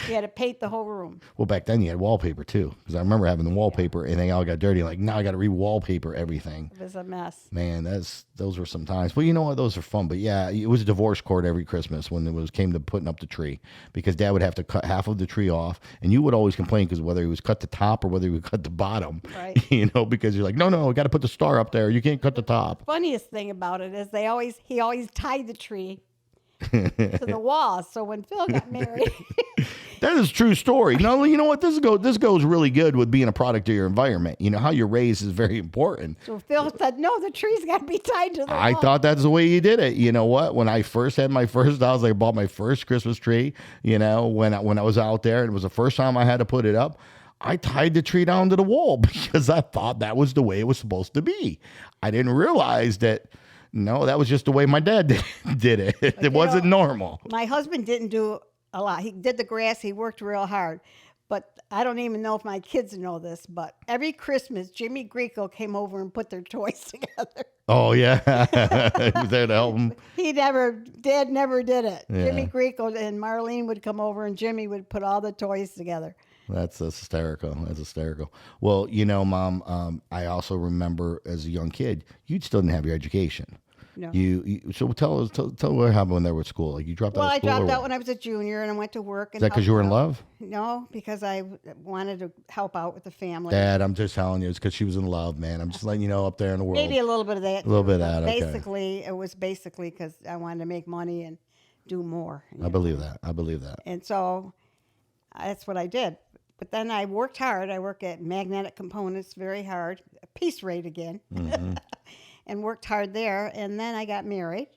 He had to paint the whole room. Well, back then you had wallpaper too, because I remember having the wallpaper, and they all got dirty. Like, now I got to re-wallpaper everything. It was a mess. Man, those were some times. Well, you know what? Those are fun. But yeah, it was a divorce court every Christmas when it came to putting up the tree, because Dad would have to cut half of the tree off, and you would always complain because whether he was cut the top or whether he would cut the bottom, Right. Because you're like, no, I got to put the star up there. You can't cut the top. Funniest thing about it is he always tied the tree to the wall. So when Phil got married, That is a true story. No, you know what? This goes really good with being a product of your environment. You know, how you're raised is very important. so Phil said, "No, the tree's got to be tied to the I wall." thought that's the way you did it. You know what? When I first had my first house, I bought my first Christmas tree. When I was out there, and it was the first time I had to put it up, I tied the tree down to the wall because I thought that was the way it was supposed to be. I didn't realize that. No, that was just the way my dad did it. It wasn't normal. My husband didn't do a lot. He did the grass. He worked real hard. But I don't even know if my kids know this, but every Christmas, Jimmy Greco came over and put their toys together. Oh, yeah. He was there to help him. Dad never did it. Yeah. Jimmy Greco and Marlene would come over and Jimmy would put all the toys together. That's hysterical. That's hysterical. Well, Mom, I also remember as a young kid, you still didn't have your education. No. So tell what happened when they were at school. Like, you dropped out of school? I dropped out when I was a junior and I went to work. Is that because you were in love? No, because I wanted to help out with the family. Dad, I'm just telling you, it's because she was in love, man. I'm just letting you know up there in the world. Maybe a little bit of that. A little bit of that, okay. It was basically because I wanted to make money and do more. I believe that. And so that's what I did. But then I worked hard. I worked at Magnetic Components very hard. Piece rate again. Mm-hmm. And worked hard there. And then I got married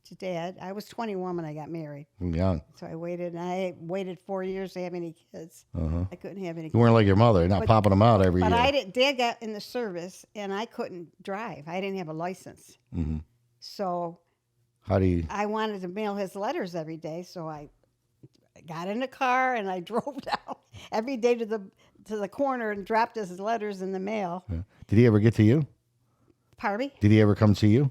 to Dad. I was 21 when I got married. Young. So I waited 4 years to have any kids. Uh-huh. I couldn't have any kids. You weren't like your mother, not popping them out every year. But Dad got in the service, and I couldn't drive. I didn't have a license. Mm-hmm. So I wanted to mail his letters every day, so I got in a car and I drove down every day to the corner and dropped his letters in the mail. Yeah. Did he ever get to you? Pardon me? Did he ever come see you,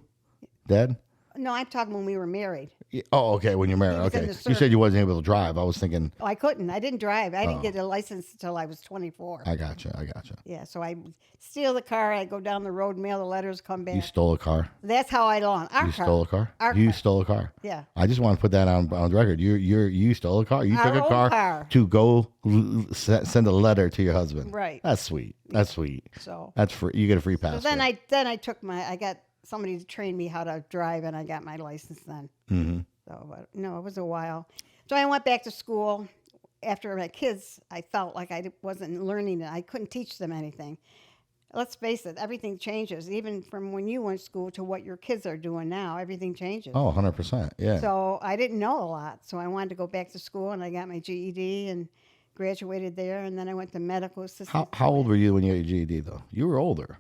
Dad? No, I'm talking when we were married. Oh, okay, when you're married. Okay. You said you wasn't able to drive. I was thinking. Oh, I couldn't. I didn't drive. I didn't get a license until I was 24. I gotcha. Yeah, so I steal the car. I go down the road, mail the letters, come back. You stole a car? That's how I lost. You stole a car? You stole a car? Yeah. I just want to put that on the record. You stole a car? You took a car to go send a letter to your husband? Right. That's sweet. So that's free. You get a free pass. So then I got somebody to train me how to drive, and I got my license then. Mm-hmm. So, no, it was a while. So I went back to school. After my kids, I felt like I wasn't learning it. I couldn't teach them anything. Let's face it, everything changes. Even from when you went to school to what your kids are doing now, everything changes. Oh, 100%. Yeah. So I didn't know a lot. So I wanted to go back to school, and I got my GED and graduated there. And then I went to medical assistant. How old were you when you got your GED, though? You were older.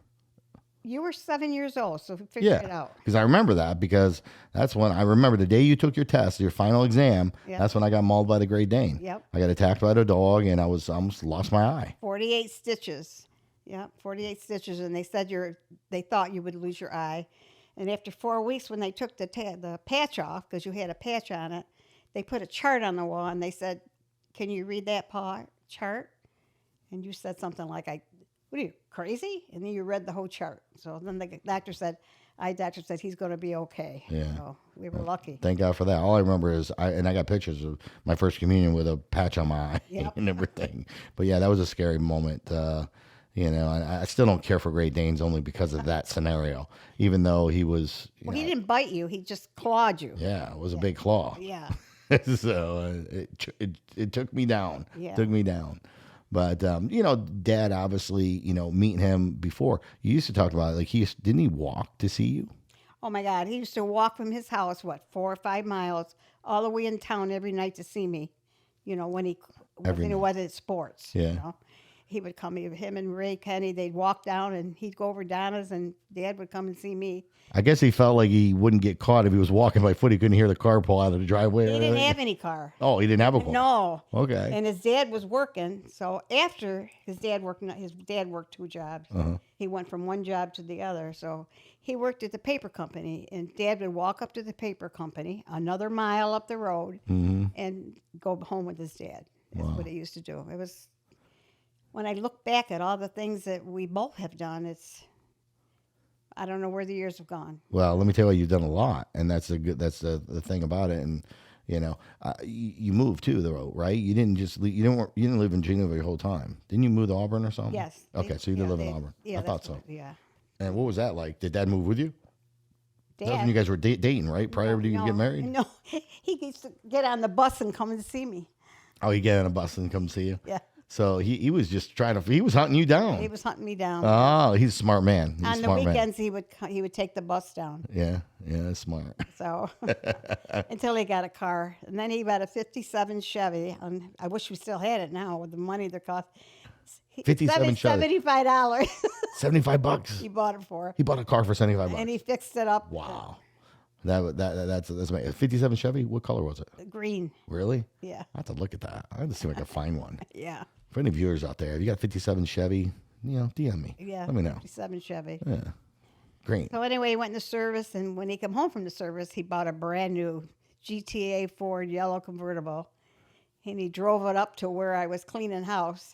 You were 7 years old, so figure it out. Because I remember that, because that's when I remember the day you took your test, your final exam. Yep. That's when I got mauled by the Great Dane. Yep. I got attacked by the dog, and I almost lost my eye. 48 stitches. Yeah, 48 stitches, and they said they thought you would lose your eye. And after 4 weeks, when they took the patch off, because you had a patch on it, they put a chart on the wall, and they said, "Can you read that chart?" And you said something like, "What are you, crazy?" And then you read the whole chart. So then the doctor said he's going to be okay. Yeah. So we were lucky. Thank God for that. All I remember is I got pictures of my first communion with a patch on my eye and everything. But yeah, that was a scary moment. I still don't care for Great Danes only because of that scenario, even though he was. He didn't bite you. He just clawed you. Yeah, it was a big claw. Yeah. So it took me down. Yeah. Took me down. But, Dad, obviously, meeting him before, you used to talk about it. Like, didn't he walk to see you? Oh, my God. He used to walk from his house, 4 or 5 miles, all the way in town every night to see me, when he wasn't at sports. Yeah. he would come, him and Ray Kenny, they'd walk down and he'd go over Donna's and Dad would come and see me. I guess he felt like he wouldn't get caught if he was walking by foot. He couldn't hear the car pull out of the driveway. He didn't have any car. Oh, he didn't have a car. No. Okay. And his dad was working. So after his dad worked 2 jobs. He went from one job to the other. So he worked at the paper company, and Dad would walk up to the paper company, another mile up the road, and go home with his dad. That's what he used to do. It was, when I look back at all the things that we both have done, I don't know where the years have gone. Well, let me tell you, you've done a lot, and that's the thing about it. And you moved too, though, right? You didn't you didn't live in Geneva your whole time. Didn't you move to Auburn or something? Yes. Okay, so you did live in Auburn. Yeah, I thought so. Yeah. And what was that like? Did Dad move with you? Dad. That was when you guys were dating, right? Prior to you get married? No, he used to get on the bus and come and see me. Oh, he get on a bus and come see you? Yeah. So he was just he was hunting you down. He was hunting me down. Oh, he's a smart man. He's on a the smart weekends, he would take the bus down. Yeah, that's smart. So until he got a car, and then he got a '57 Chevy. And I wish we still had it now with the money that cost. 57 Chevy. $75. $75. He bought it for. He bought a car for $75. And he fixed it up. Wow. That's amazing. 57 Chevy. What color was it? Green. Really? Yeah. I have to look at that. I have to see if I can find one. Yeah. For any viewers out there, if you got 57 Chevy, DM me. Yeah. Let me know. 57 Chevy. Yeah. Green. So anyway, he went into service, and when he came home from the service, he bought a brand new GTA Ford yellow convertible, and he drove it up to where I was cleaning house.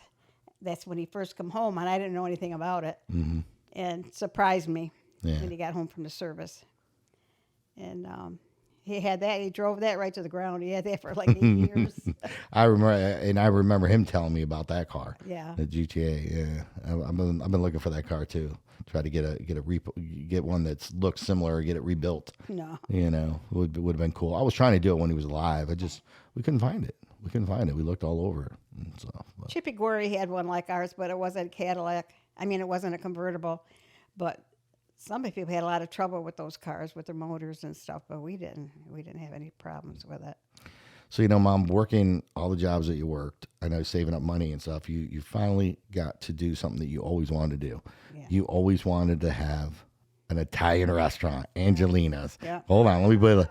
That's when he first come home, and I didn't know anything about it, and surprised me when he got home from the service. And he had that. He drove that right to the ground. He had that for like 8 years. I remember him telling me about that car. Yeah. The GTA. Yeah. I've been looking for that car too. Try to get one that looks similar or get it rebuilt. No. Would have been cool. I was trying to do it when he was alive. We couldn't find it. We looked all over. Chippy Gorey had one like ours, but it wasn't a Cadillac. I mean, it wasn't a convertible. But some people had a lot of trouble with those cars, with their motors and stuff. But we didn't. We didn't have any problems with it. So, Mom, working all the jobs that you worked, I know saving up money and stuff, you finally got to do something that you always wanted to do. Yeah. You always wanted to have an Italian restaurant, Angelina's. Yeah. Hold on, let me put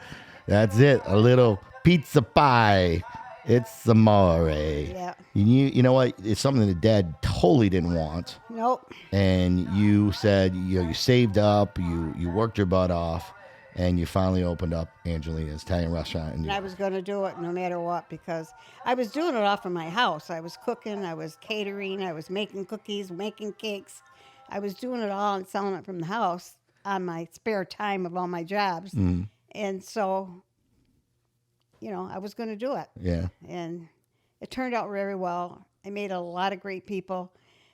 that's it, a little pizza pie. It's amore. Yeah. You know what? It's something that Dad totally didn't want. Nope. And you said, you saved up, you worked your butt off, and you finally opened up Angelina's Italian restaurant. And I was going to do it no matter what, because I was doing it off of my house. I was cooking, I was catering, I was making cookies, making cakes. I was doing it all and selling it from the house on my spare time of all my jobs. And so, I was going to do it. Yeah. And it turned out very well. I made a lot of great people.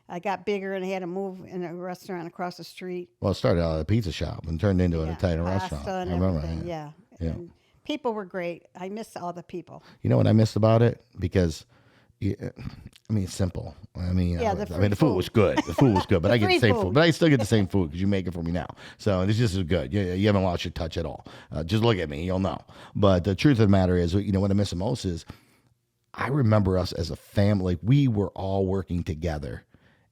I got bigger and I had to move in a restaurant across the street. Well, it started out at a pizza shop and turned into an Italian restaurant. And I remember everything. that. Yeah. Yeah. And people were great. I miss all the people. You know what I missed about it? Because, it's simple. The food was good. The food was good, but I get the same food. But I still get the same food because you make it for me now. So it's just as good. You haven't lost your touch at all. Just look at me, you'll know. But the truth of the matter is, what I miss the most is I remember us as a family. We were all working together.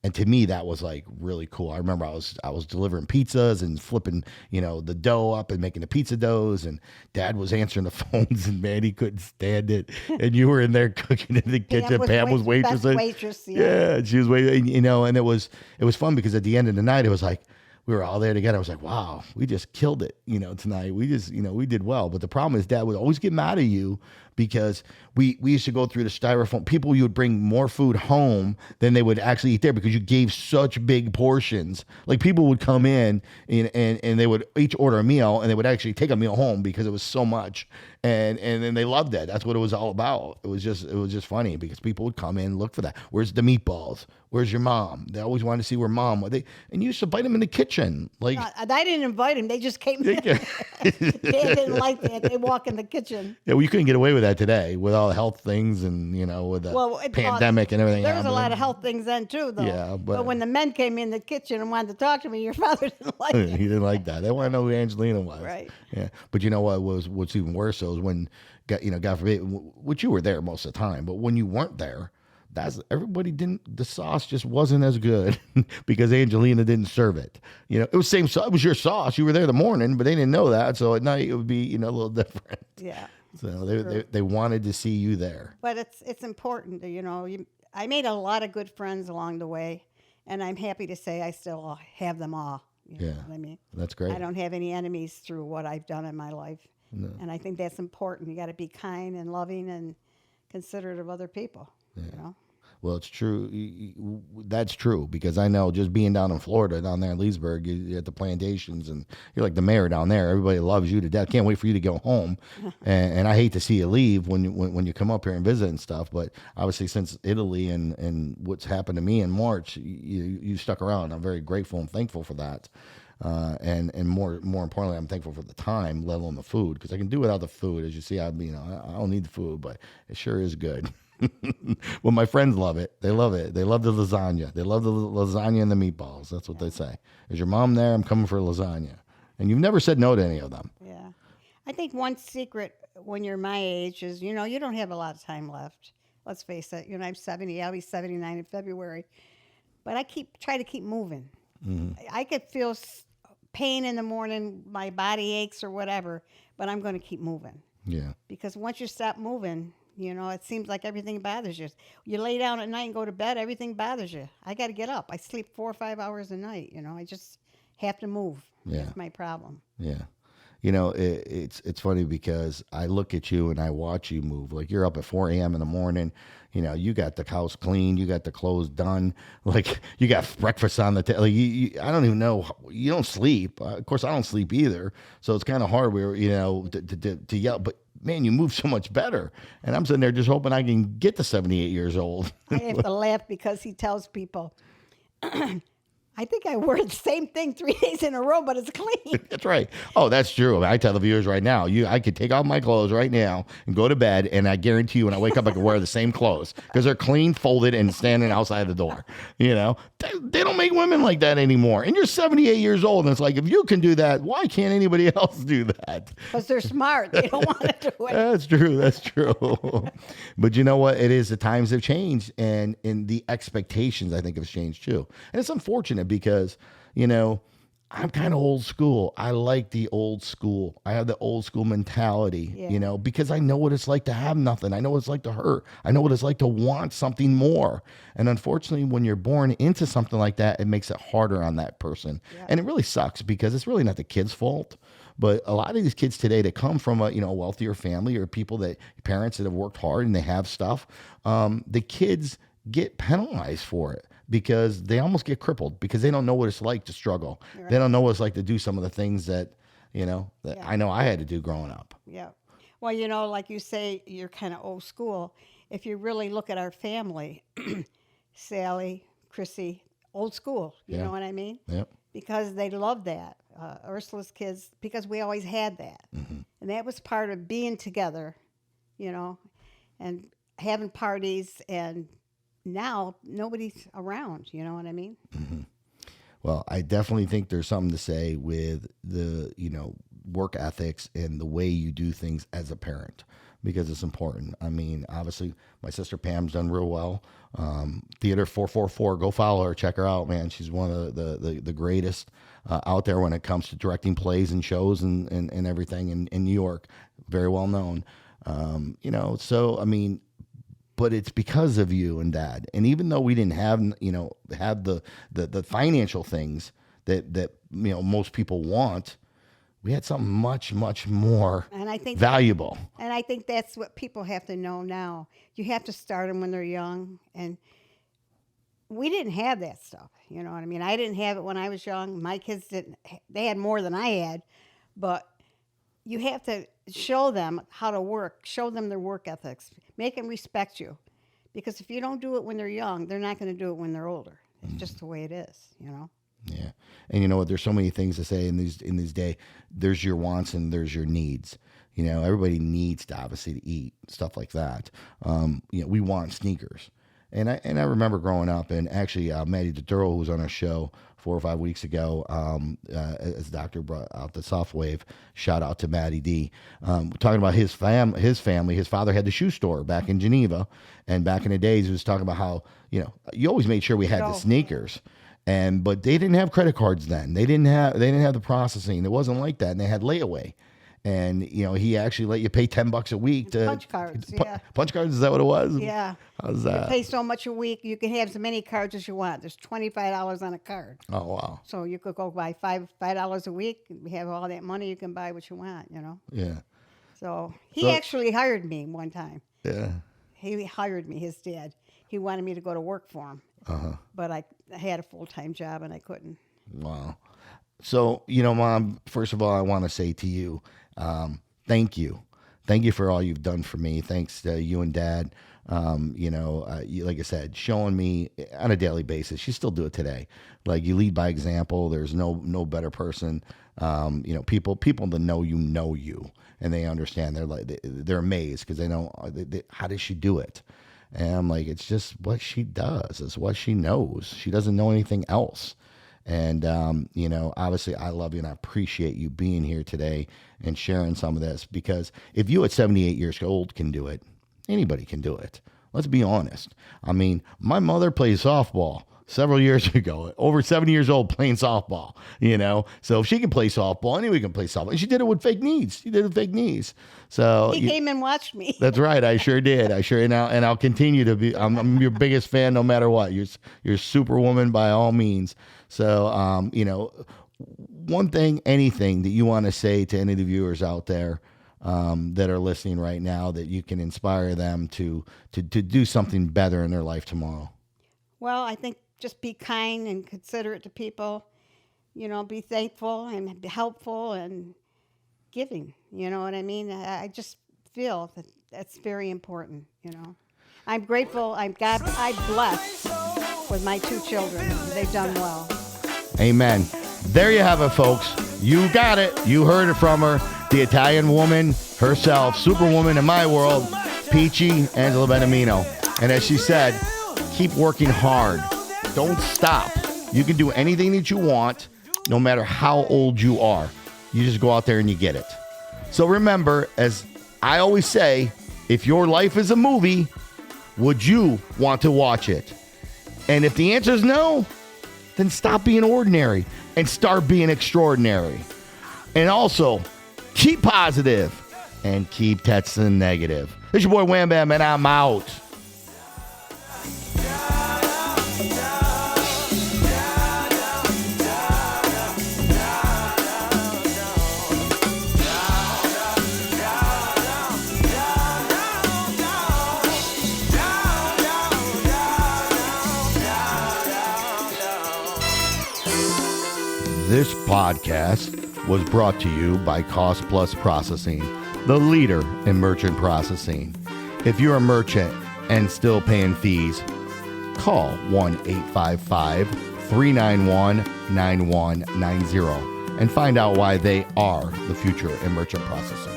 And to me, that was like really cool. I remember I was delivering pizzas and flipping, the dough up and making the pizza doughs. And Dad was answering the phones, and man, he couldn't stand it. And you were in there cooking in the kitchen. Pam was waitressing. Best waitress, yeah, she was waiting. And it was fun because at the end of the night, it was like we were all there together. I was like, wow, we just killed it, tonight. We just, we did well. But the problem is, Dad would always get mad at you because we used to go through the styrofoam. People, you would bring more food home than they would actually eat there because you gave such big portions. Like people would come in and they would each order a meal, and they would actually take a meal home because it was so much. And then they loved that. That's what it was all about. It was just funny because people would come in and look for that. Where's the meatballs? Where's your mom? They always wanted to see where mom was. And you used to invite them in the kitchen. Like I didn't invite them. They just came in. They didn't like that. They walk in the kitchen. Yeah, well, you couldn't get away with that today with all the health things and, with the pandemic and everything. There was a lot of health things then, too, though. Yeah, but when the men came in the kitchen and wanted to talk to me, your father didn't like it. He didn't like that. They wanted to know who Angelina was. Right. Yeah. But you know what's even worse, though, is when, God forbid, which you were there most of the time, but when you weren't there, everybody didn't, the sauce just wasn't as good because Angelina didn't serve it. It was same sauce. It was your sauce. You were there the morning, but they didn't know that. So at night it would be, a little different. Yeah. So they wanted to see you there. But it's important, I made a lot of good friends along the way, and I'm happy to say I still have them all. You know what I mean? That's great. I don't have any enemies through what I've done in my life. No. And I think that's important. You got to be kind and loving and considerate of other people, Well, it's true. That's true because I know just being down in Florida, down there in Leesburg, you're at the plantations, and you're like the mayor down there. Everybody loves you to death. Can't wait for you to go home. And I hate to see you leave when you come up here and visit and stuff. But obviously, since Italy and what's happened to me in March, you stuck around. I'm very grateful and thankful for that. And more importantly, I'm thankful for the time, let alone the food, because I can do without the food. As you see, I don't need the food, but it sure is good. Well, my friends love it. They love it. They love the lasagna. They love the lasagna and the meatballs. That's what they say. Is your mom there? I'm coming for lasagna. And you've never said no to any of them. Yeah. I think one secret when you're my age is, you don't have a lot of time left. Let's face it. I'm 70. I'll be 79 in February. But I try to keep moving. Mm-hmm. I could feel pain in the morning, my body aches or whatever, but I'm going to keep moving. Yeah. Because once you stop moving, it seems like everything bothers you. You lay down at night and go to bed, everything bothers you. I got to get up. I sleep 4 or 5 hours a night. I just have to move. Yeah. That's my problem. Yeah. It's funny because I look at you and I watch you move. Like you're up at 4 a.m. in the morning. You got the house clean. You got the clothes done. Like you got breakfast on the table. I don't even know. You don't sleep. Of course, I don't sleep either. So it's kind of hard. To yell, but man, you move so much better. And I'm sitting there just hoping I can get to 78 years old. I have to laugh because he tells people, I think I wore the same thing 3 days in a row, but it's clean. That's right. Oh, that's true. I tell the viewers right now, I could take off my clothes right now and go to bed, and I guarantee you when I wake up, I can wear the same clothes because they're clean, folded, and standing outside the door. They don't make women like that anymore. And you're 78 years old, and it's like, if you can do that, why can't anybody else do that? Because they're smart. They don't want to do it. That's true. That's true. But you know what? It is the times have changed, and the expectations, I think, have changed too. And it's unfortunate because, I'm kind of old school. I like the old school. I have the old school mentality, because I know what it's like to have nothing. I know what it's like to hurt. I know what it's like to want something more. And unfortunately, when you're born into something like that, it makes it harder on that person. Yeah. And it really sucks because it's really not the kid's fault. But a lot of these kids today that come from a wealthier family or parents that have worked hard and they have stuff, the kids get penalized for it because they almost get crippled because they don't know what it's like to struggle. Right. They don't know what it's like to do some of the things that I know I had to do growing up. Yeah. Well, like you say, you're kind of old school. If you really look at our family, Sally, Chrissy, old school, you know what I mean? Yep. Because they love that. Ursula's kids, because we always had that. Mm-hmm. And that was part of being together, and having parties, and now nobody's around, you know what I mean? Mm-hmm. Well, I definitely think there's something to say with the, work ethics and the way you do things as a parent, because it's important. I mean, obviously, my sister Pam's done real well. Theater 444, go follow her, check her out, man. She's one of the greatest out there when it comes to directing plays and shows and everything in New York. Very well known. So, I mean, but it's because of you and Dad. And even though we didn't have the financial things that most people want, we had something much, much more valuable. And I think that's what people have to know now. You have to start them when they're young. And we didn't have that stuff. You know what I mean? I didn't have it when I was young. My kids didn't. They had more than I had. But you have to show them how to work, show them their work ethics, make them respect you. Because if you don't do it when they're young, they're not going to do it when they're older. It's just the way it is, Yeah. And you know what? There's so many things to say in these days. There's your wants and there's your needs. Everybody needs to obviously to eat, stuff like that. We want sneakers. And I remember growing up, and actually Maddie DeTuro, who was on our show 4 or 5 weeks ago, as the doctor brought out the soft wave, shout out to Maddie D, talking about his family. His father had the shoe store back in Geneva, and back in the days, he was talking about how, you always made sure we had the sneakers. But they didn't have credit cards then. They didn't have the processing. It wasn't like that. And they had layaway. And he actually let you pay $10 a week to punch cards. Punch cards, is that what it was? Yeah. How's that? You pay so much a week, you can have as many cards as you want. There's $25 on a card. Oh wow. So you could go buy $5 a week. We have all that money, you can buy what you want, Yeah. So he actually hired me one time. Yeah. He hired me, his dad. He wanted me to go to work for him. But I had a full-time job and I couldn't. Wow. So, Mom, first of all, I want to say to you, thank you. Thank you for all you've done for me. Thanks to you and Dad. Like I said, showing me on a daily basis. You still do it today. Like, you lead by example. There's no better person. People that know you, and they understand. They're amazed because they know how does she do it. And I'm like, it's just what she does. It's what she knows. She doesn't know anything else. And, obviously I love you and I appreciate you being here today and sharing some of this, because if you at 78 years old can do it, anybody can do it. Let's be honest. I mean, my mother played softball several years ago, over 70 years old, playing softball, So if she can play softball, anyone can play softball. And she did it with fake knees. So he came and watched me. That's right. I sure did. And I'll continue to be. I'm your biggest fan, no matter what. You're Superwoman by all means. So, one thing, anything that you want to say to any of the viewers out there that are listening right now, that you can inspire them to do something better in their life tomorrow. Well, I think just be kind and considerate to people. Be thankful and helpful and giving. You know what I mean? I just feel that that's very important. I'm grateful. I'm blessed with my 2 children. They've done well. Amen. There you have it, folks. You got it. You heard it from her. The Italian woman herself, Superwoman in my world, Peachy Angela Beniamino. And as she said, keep working hard. Don't stop. You can do anything that you want, no matter how old you are. You just go out there and you get it. So remember, as I always say, if your life is a movie, would you want to watch it? And if the answer is no, then stop being ordinary and start being extraordinary. And also, keep positive and keep texting negative. This is your boy WamBam, and I'm out. This podcast was brought to you by Cost Plus Processing, the leader in merchant processing. If you're a merchant and still paying fees, call 1-855-391-9190 and find out why they are the future in merchant processing.